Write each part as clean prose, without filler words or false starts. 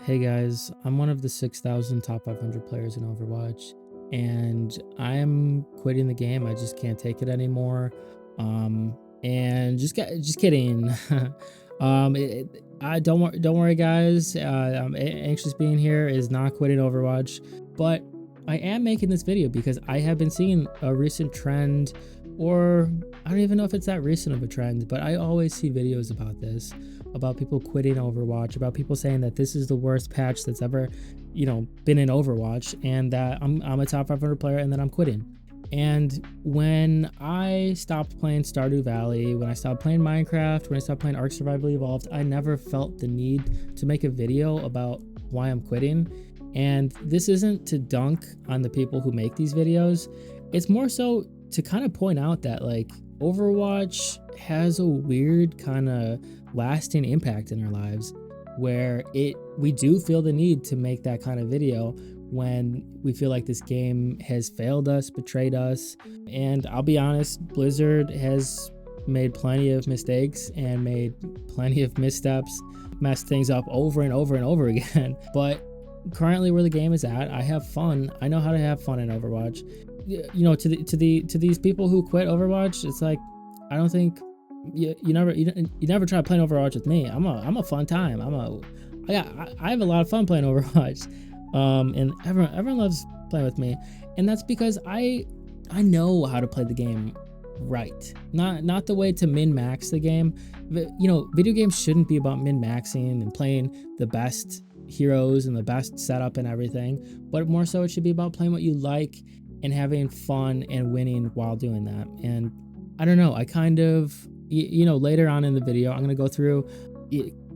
Hey guys, I'm one of the 6,000 top 500 players in Overwatch, and I'm quitting the game. I just can't take it anymore. And just kidding. I don't worry, guys. I'm anxious being here is not quitting Overwatch, but I am making this video because I have been seeing a recent trend, or I don't even know if it's that recent of a trend, but I always see videos about this, about people quitting Overwatch, about people saying that this is the worst patch that's ever, been in Overwatch, and that I'm a top 500 player and that I'm quitting. And when I stopped playing Stardew Valley, when I stopped playing Minecraft, when I stopped playing Ark Survival Evolved, I never felt the need to make a video about why I'm quitting. And this isn't to dunk on the people who make these videos. It's more so to kind of point out that like Overwatch has a weird kind of lasting impact in our lives, where we do feel the need to make that kind of video when we feel like this game has failed us, betrayed us. And I'll be honest, Blizzard has made plenty of mistakes and made plenty of missteps, messed things up over and over and over again. But currently where the game is at, I have fun. I know how to have fun in Overwatch. To these people who quit Overwatch, it's like, I don't think you never try playing Overwatch with me. I'm a fun time. I have a lot of fun playing Overwatch. And everyone loves playing with me, and that's because I know how to play the game right. Not the way to min-max the game. But, video games shouldn't be about min-maxing and playing the best heroes and the best setup and everything, but more so it should be about playing what you like and having fun and winning while doing that. And I don't know, I kind of, later on in the video, I'm going to go through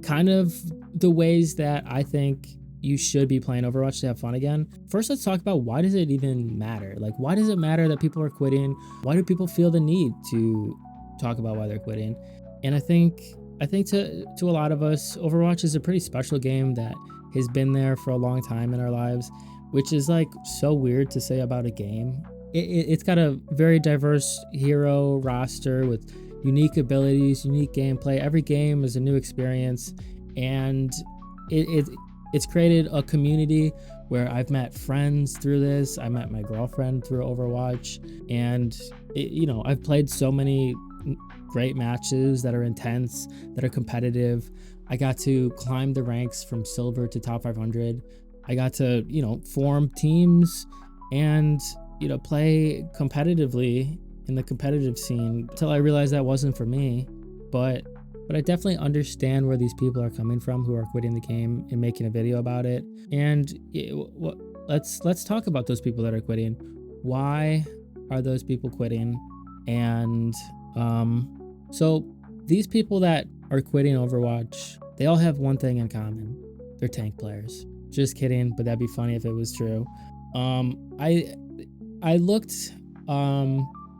kind of the ways that I think you should be playing Overwatch to have fun again. First, let's talk about why does it even matter? Like, why does it matter that people are quitting? Why do people feel the need to talk about why they're quitting? And I think to a lot of us, Overwatch is a pretty special game that has been there for a long time in our lives, which is like so weird to say about a game. It's got a very diverse hero roster with unique abilities, unique gameplay. Every game is a new experience, and it's created a community where I've met friends through this. I met my girlfriend through Overwatch, and I've played so many great matches that are intense, that are competitive. I got to climb the ranks from silver to top 500. I got to, form teams and, play competitively in the competitive scene until I realized that wasn't for me. But I definitely understand where these people are coming from who are quitting the game and making a video about it. And let's talk about those people that are quitting. Why are those people quitting? And so these people that are quitting Overwatch, they all have one thing in common. They're tank players. Just kidding, but that'd be funny if it was true. I looked,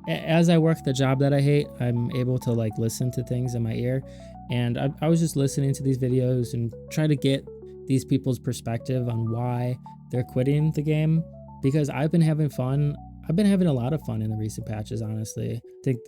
as I work the job that I hate, I'm able to like listen to things in my ear. And I was just listening to these videos and trying to get these people's perspective on why they're quitting the game, because I've been having fun. I've been having a lot of fun in the recent patches, honestly.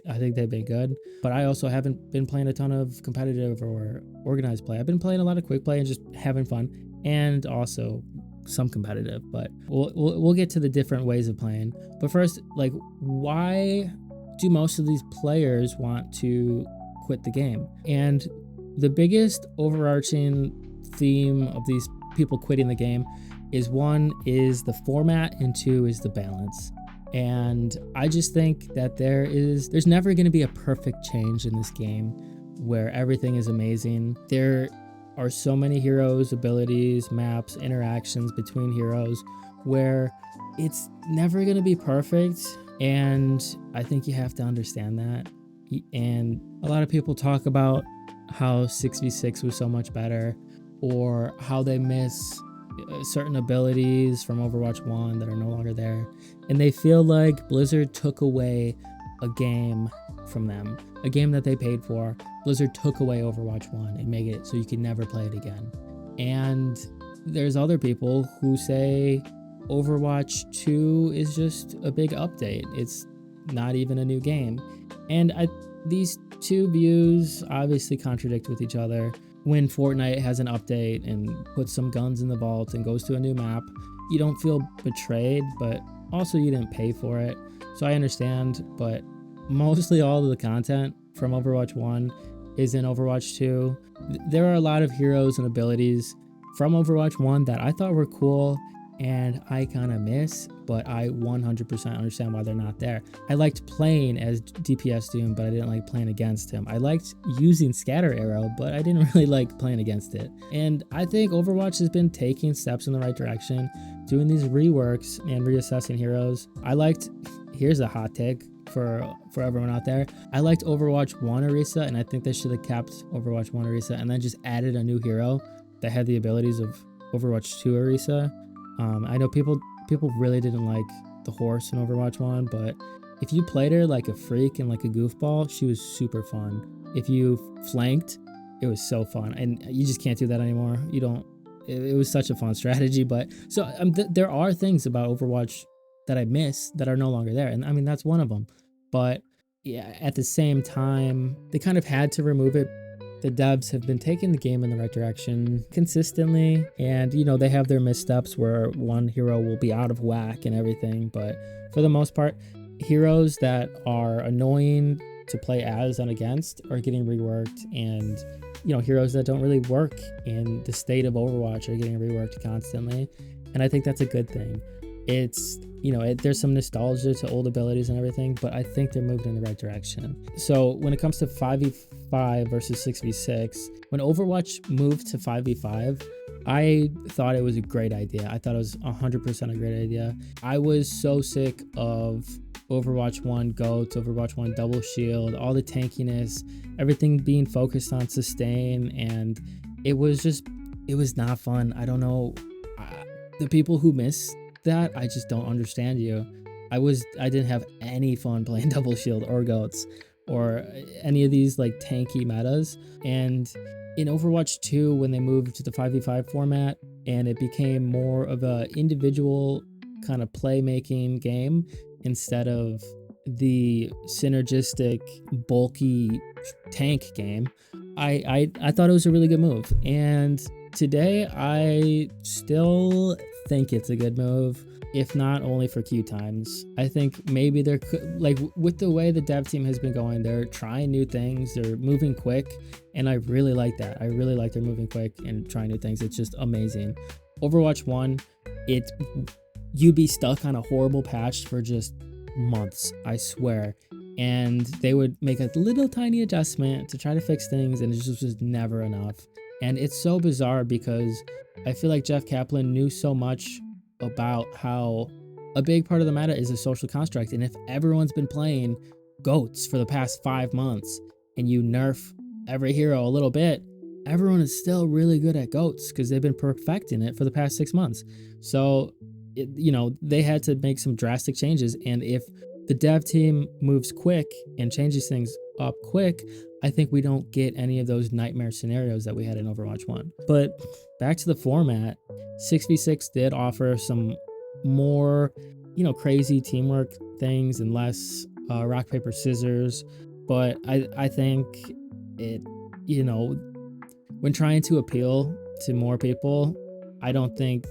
I think they've been good, but I also haven't been playing a ton of competitive or organized play. I've been playing a lot of quick play and just having fun, and also some competitive, but we'll get to the different ways of playing. But first, like, why do most of these players want to quit the game? And the biggest overarching theme of these people quitting the game is, one is the format, and two is the balance. And I just think that there's never going to be a perfect change in this game where everything is amazing. There are so many heroes, abilities, maps, interactions between heroes where it's never going to be perfect. And I think you have to understand that. And a lot of people talk about how 6v6 was so much better, or how they miss certain abilities from Overwatch 1 that are no longer there. And they feel like Blizzard took away a game from them, a game that they paid for. Blizzard took away Overwatch 1 and made it so you can never play it again. And there's other people who say Overwatch 2 is just a big update. It's not even a new game. And these two views obviously contradict with each other. when Fortnite has an update and puts some guns in the vault and goes to a new map, you don't feel betrayed, but also you didn't pay for it. So I understand, but mostly all of the content from Overwatch 1 is in Overwatch 2. There are a lot of heroes and abilities from Overwatch 1 that I thought were cool and I kind of miss, but I 100% understand why they're not there. I liked playing as DPS Doom, but I didn't like playing against him. I liked using Scatter Arrow, but I didn't really like playing against it. And I think Overwatch has been taking steps in the right direction, doing these reworks and reassessing heroes. Here's a hot take for everyone out there. I liked Overwatch 1 Orisa, and I think they should have kept Overwatch 1 Orisa and then just added a new hero that had the abilities of Overwatch 2 Orisa. I know people really didn't like the horse in Overwatch 1, but if you played her like a freak and like a goofball, she was super fun. If you flanked, it was so fun, and you just can't do that anymore. You don't. It was such a fun strategy, but so there are things about Overwatch that I miss that are no longer there, and I mean that's one of them. But yeah, at the same time, they kind of had to remove it. The devs have been taking the game in the right direction consistently, and they have their missteps where one hero will be out of whack and everything, but for the most part, heroes that are annoying to play as and against are getting reworked, and heroes that don't really work in the state of Overwatch are getting reworked constantly, and I think that's a good thing. It's there's some nostalgia to old abilities and everything, but I think they're moving in the right direction. So when it comes to 5v5 versus 6v6, when Overwatch moved to 5v5, I thought it was a great idea. I thought it was 100% a great idea. I was so sick of Overwatch 1 GOAT, Overwatch 1 Double Shield, all the tankiness, everything being focused on sustain, and it was not fun. I don't know, the people who miss that, I just don't understand you. I didn't have any fun playing Double Shield or GOATs or any of these like tanky metas. And in Overwatch 2, when they moved to the 5v5 format and it became more of a individual kind of playmaking game instead of the synergistic bulky tank game, I thought it was a really good move. And today I still think it's a good move, if not only for queue times. I think maybe there could, like, with the way the dev team has been going, they're trying new things, they're moving quick, and I really like that. I really like they're moving quick and trying new things. It's just amazing. Overwatch 1, you'd be stuck on a horrible patch for just months, I swear, and they would make a little tiny adjustment to try to fix things, and it just was never enough. And it's so bizarre because I feel like Jeff Kaplan knew so much about how a big part of the meta is a social construct. And if everyone's been playing GOATs for the past 5 months and you nerf every hero a little bit, everyone is still really good at GOATs because they've been perfecting it for the past 6 months. So, they had to make some drastic changes. And if the dev team moves quick and changes things up quick, I think we don't get any of those nightmare scenarios that we had in Overwatch 1. But back to the format, 6v6 did offer some more, crazy teamwork things and less rock, paper, scissors. But I think it, when trying to appeal to more people, I don't think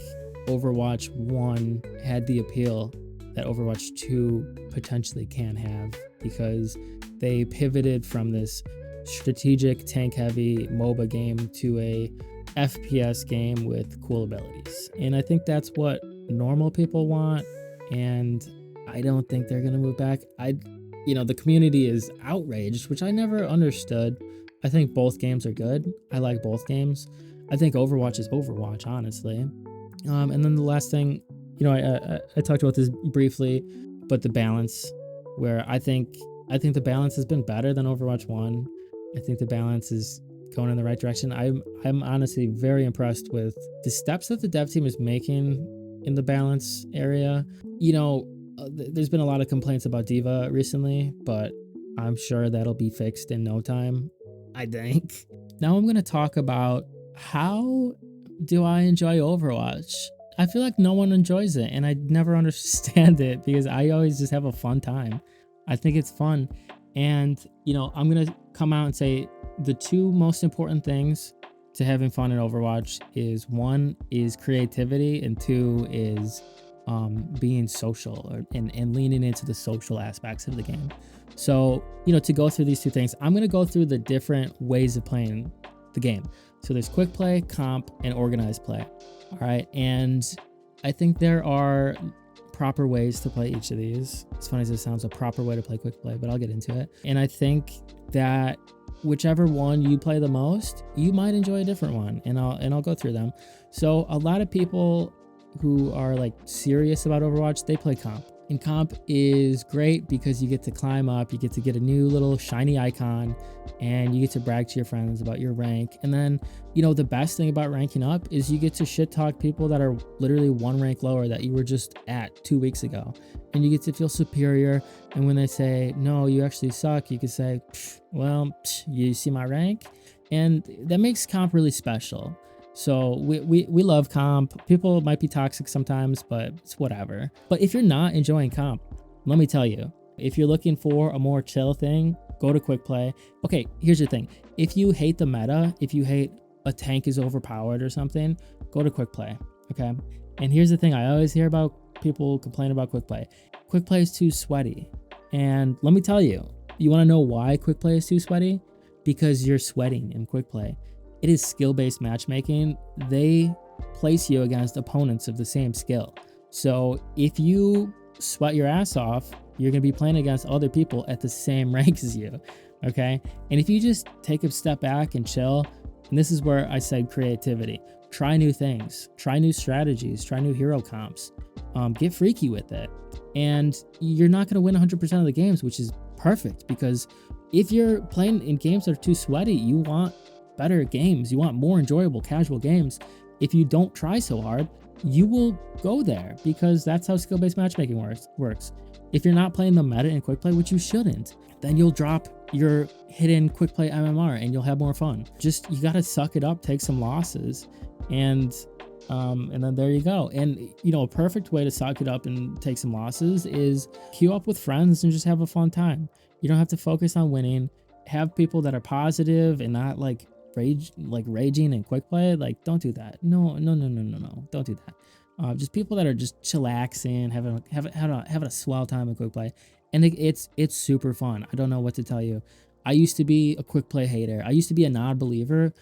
Overwatch 1 had the appeal that Overwatch 2 potentially can have, because they pivoted from this strategic tank heavy MOBA game to a FPS game with cool abilities. And I think that's what normal people want, and I don't think they're going to move back. The community is outraged, which I never understood. I think both games are good. I like both games. I think Overwatch is Overwatch, honestly. And then the last thing, I talked about this briefly, but the balance, where I think the balance has been better than Overwatch 1. I think the balance is going in the right direction. I'm honestly very impressed with the steps that the dev team is making in the balance area. There's been a lot of complaints about D.Va recently, but I'm sure that'll be fixed in no time, I think. Now I'm going to talk about how do I enjoy Overwatch. I feel like no one enjoys it, and I never understand it because I always just have a fun time. I think it's fun. And, I'm going to come out and say the two most important things to having fun in Overwatch is, one is creativity, and two is being social, and leaning into the social aspects of the game. So, to go through these two things, I'm going to go through the different ways of playing the game. So there's quick play, comp, and organized play. All right. And I think there are proper ways to play each of these. As funny as it sounds, a proper way to play quick play, but I'll get into it. And I think that whichever one you play the most, you might enjoy a different one, and I'll go through them. So a lot of people who are like serious about Overwatch, they play comp. And comp is great because you get to climb up, you get to get a new little shiny icon, and you get to brag to your friends about your rank. And then, the best thing about ranking up is you get to shit talk people that are literally one rank lower that you were just at 2 weeks ago. And you get to feel superior. And when they say, no, you actually suck, you can say, well, you see my rank? And that makes comp really special. So we love comp. People might be toxic sometimes, but it's whatever. But if you're not enjoying comp, let me tell you, if you're looking for a more chill thing, go to quick play. Okay, here's the thing. If you hate the meta, if you hate a tank is overpowered or something, go to quick play, okay? And here's the thing. I always hear about people complain about quick play. Quick play is too sweaty. And let me tell you, you want to know why quick play is too sweaty? Because you're sweating in quick play. It is skill-based matchmaking. They place you against opponents of the same skill. So if you sweat your ass off, you're going to be playing against other people at the same rank as you, okay? And if you just take a step back and chill, and this is where I said creativity, try new things, try new strategies, try new hero comps, get freaky with it. And you're not going to win 100% of the games, which is perfect, because if you're playing in games that are too sweaty, you want better games, you want more enjoyable casual games. If you don't try so hard, you will go there, because that's how skill-based matchmaking works. If you're not playing the meta in quick play, which you shouldn't, then you'll drop your hidden quick play MMR and you'll have more fun. You gotta suck it up, take some losses, and then there you go. And a perfect way to suck it up and take some losses is queue up with friends and just have a fun time. You don't have to focus on winning. Have people that are positive and not raging in quick play. Like, don't do that. No, don't do that. Just people that are just chillaxing, having a swell time in quick play. And it's super fun. I don't know what to tell you. I used to be a quick play hater. I used to be a non-believer,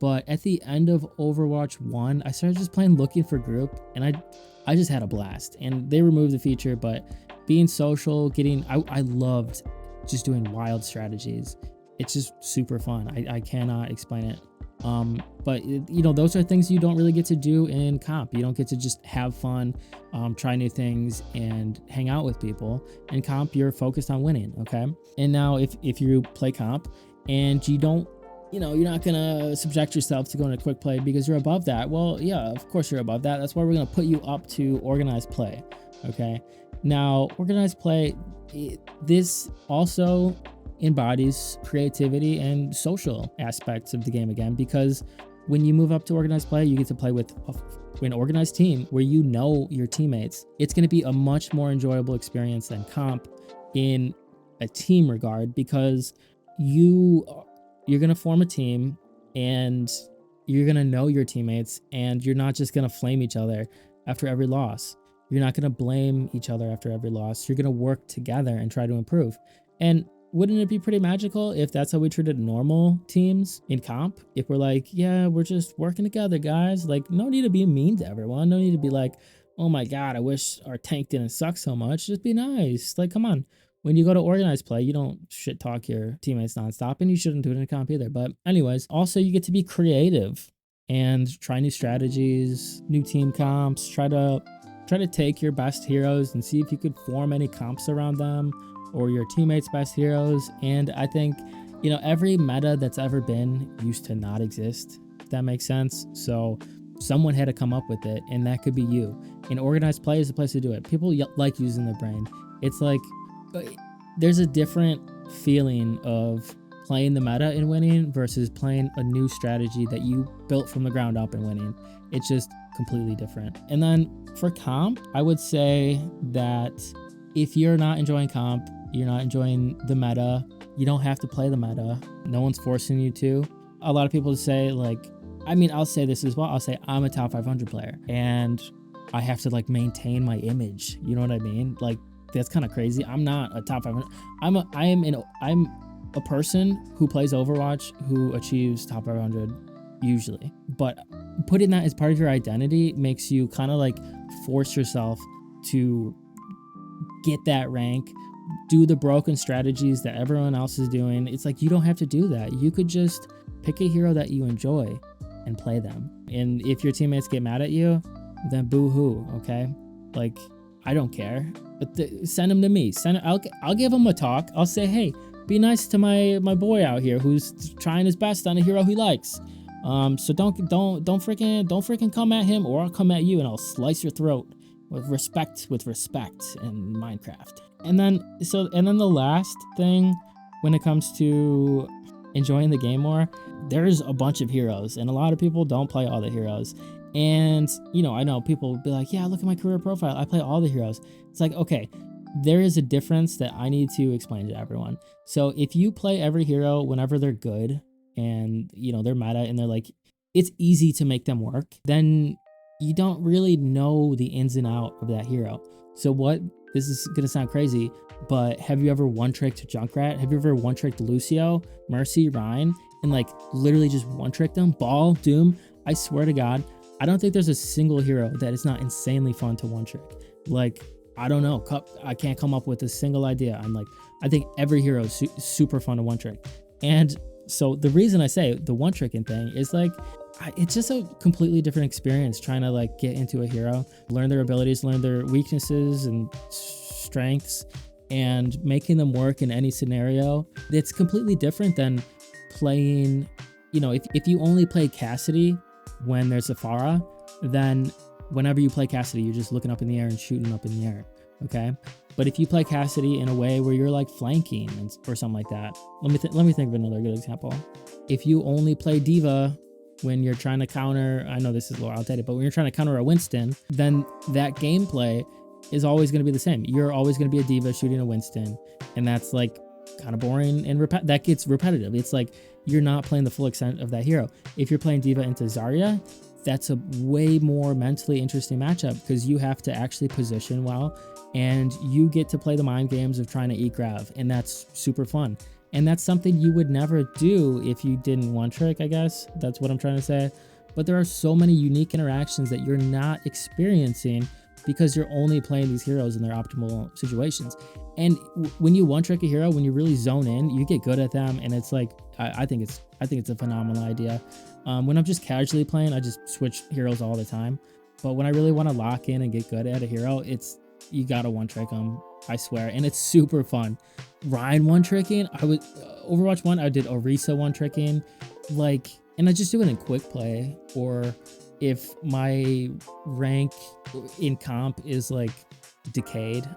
but at the end of Overwatch 1, I started just playing looking for group, and I just had a blast. And they removed the feature, but being social, I loved just doing wild strategies. It's just super fun. I cannot explain it. But those are things you don't really get to do in comp. You don't get to just have fun, try new things, and hang out with people. In comp, you're focused on winning, okay? And now if you play comp and you don't, you're not gonna subject yourself to going to quick play because you're above that. Well, yeah, of course you're above that. That's why we're gonna put you up to organized play, okay? Now, organized play, this also embodies creativity and social aspects of the game again, because when you move up to organized play, you get to play with an organized team where your teammates. It's going to be a much more enjoyable experience than comp in a team regard, because you're going to form a team and you're going to know your teammates, and you're not just going to flame each other after every loss. You're not going to blame each other after every loss. You're going to work together and try to improve. And wouldn't it be pretty magical if that's how we treated normal teams in comp? If we're like, yeah, we're just working together, guys. Like, no need to be mean to everyone. No need to be like, oh my God, I wish our tank didn't suck so much. Just be nice. Like, come on. When you go to organized play, you don't shit talk your teammates nonstop, and you shouldn't do it in comp either. But anyways, also you get to be creative and try new strategies, new team comps, try to take your best heroes and see if you could form any comps around them, or your teammates' best heroes. And I think, every meta that's ever been used to not exist, if that makes sense. So someone had to come up with it, and that could be you. And organized play is the place to do it. People like using their brain. It's like, there's a different feeling of playing the meta and winning versus playing a new strategy that you built from the ground up and winning. It's just completely different. And then for comp, I would say that if you're not enjoying comp, you're not enjoying the meta, you don't have to play the meta. No one's forcing you to. A lot of people say, like, I mean, I'll say this as well. I'll say I'm a top 500 player and I have to like maintain my image. You know what I mean? Like that's kind of crazy. I'm not a top 500. I'm a person who plays Overwatch who achieves top 500 usually. But putting that as part of your identity makes you kind of like force yourself to get that rank, do the broken strategies that everyone else is doing. It's like you don't have to do that. You could just pick a hero that you enjoy and play them. And if your teammates get mad at you, then boo-hoo, okay? Like, I don't care. But send them to me. I'll give them a talk. I'll say, hey, be nice to my boy out here who's trying his best on a hero he likes. So don't freaking come at him, or I'll come at you and I'll slice your throat with respect in Minecraft. And then the last thing when it comes to enjoying the game more, there's a bunch of heroes and a lot of people don't play all the heroes. And you know, I know people will be like, yeah, look at my career profile, I play all the heroes. It's like, okay, there is a difference that I need to explain to everyone. So if you play every hero whenever they're good and you know they're meta and they're like, it's easy to make them work, then you don't really know the ins and out of that hero. So this is gonna sound crazy, but have you ever one-tricked Junkrat? Have you ever one-tricked Lucio, Mercy, Ryan, and like literally just one-tricked them? Ball, Doom, I swear to God, I don't think there's a single hero that is not insanely fun to one-trick. Like, I don't know, I can't come up with a single idea. I think every hero is super fun to one-trick. And so the reason I say the one-tricking thing is like, it's just a completely different experience trying to like get into a hero, learn their abilities, learn their weaknesses and strengths, and making them work in any scenario. It's completely different than playing, you know, if you only play Cassidy when there's a Pharah, then whenever you play Cassidy, you're just looking up in the air and shooting up in the air, okay? But if you play Cassidy in a way where you're like flanking or something like that, let me think of another good example. If you only play Diva when you're trying to counter, I know this is a little outdated, but when you're trying to counter a Winston, then that gameplay is always going to be the same. You're always going to be a Diva shooting a Winston, and that's like kind of boring and that gets repetitive. It's like you're not playing the full extent of that hero. If you're playing Diva into Zarya, that's a way more mentally interesting matchup because you have to actually position well and you get to play the mind games of trying to eat grav, and that's super fun. And that's something you would never do if you didn't one trick, I guess. That's what I'm trying to say. But there are so many unique interactions that you're not experiencing because you're only playing these heroes in their optimal situations. And when you one trick a hero, when you really zone in, you get good at them, and it's like I think it's a phenomenal idea. When I'm just casually playing, I just switch heroes all the time. But when I really want to lock in and get good at a hero, you gotta one trick them, I swear, and it's super fun. Ryan one tricking, Overwatch 1, I did Orisa one tricking, like, and I just do it in quick play, or if my rank in comp is like decayed,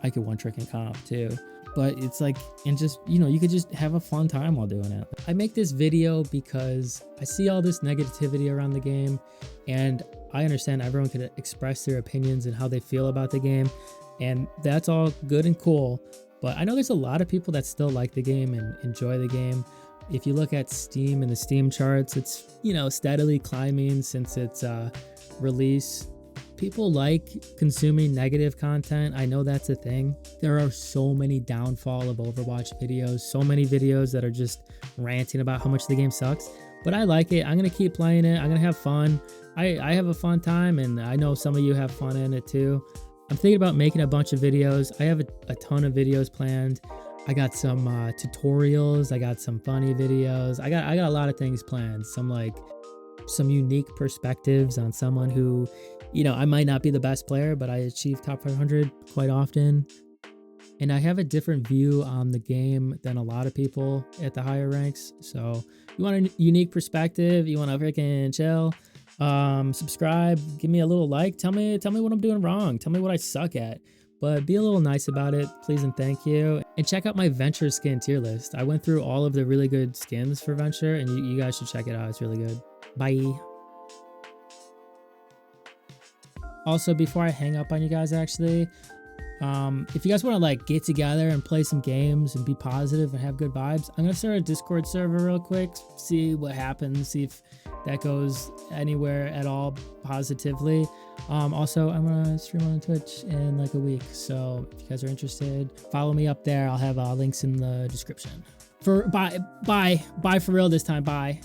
I could one trick in comp too. But it's like, and just, you know, you could just have a fun time while doing it. I make this video because I see all this negativity around the game, and I understand everyone could express their opinions and how they feel about the game, and that's all good and cool. But I know there's a lot of people that still like the game and enjoy the game. If you look at Steam and the Steam charts, it's, you know, steadily climbing since its release. People like consuming negative content. I know that's a thing. There are so many downfall of Overwatch videos, so many videos that are just ranting about how much the game sucks. But I like it. I'm going to keep playing it. I'm going to have fun. I have a fun time, and I know some of you have fun in it too. I'm thinking about making a bunch of videos. I have a ton of videos planned. I got some tutorials. I got some funny videos. I got a lot of things planned. Some unique perspectives on someone who, you know, I might not be the best player, but I achieve top 500 quite often. And I have a different view on the game than a lot of people at the higher ranks. So you want a unique perspective, you want to freaking chill, subscribe, give me a little like, tell me what I'm doing wrong, tell me what I suck at, but be a little nice about it, please and thank you. And check out my Venture skin tier list. I went through all of the really good skins for Venture, and you guys should check it out. It's really good. Bye. Also, before I hang up on you guys, actually, if you guys want to like get together and play some games and be positive and have good vibes, I'm gonna start a Discord server real quick, see what happens, see if that goes anywhere at all positively. Also, I'm gonna stream on Twitch in like a week, so if you guys are interested, follow me up there. I'll have links in the description. Bye for real this time. Bye.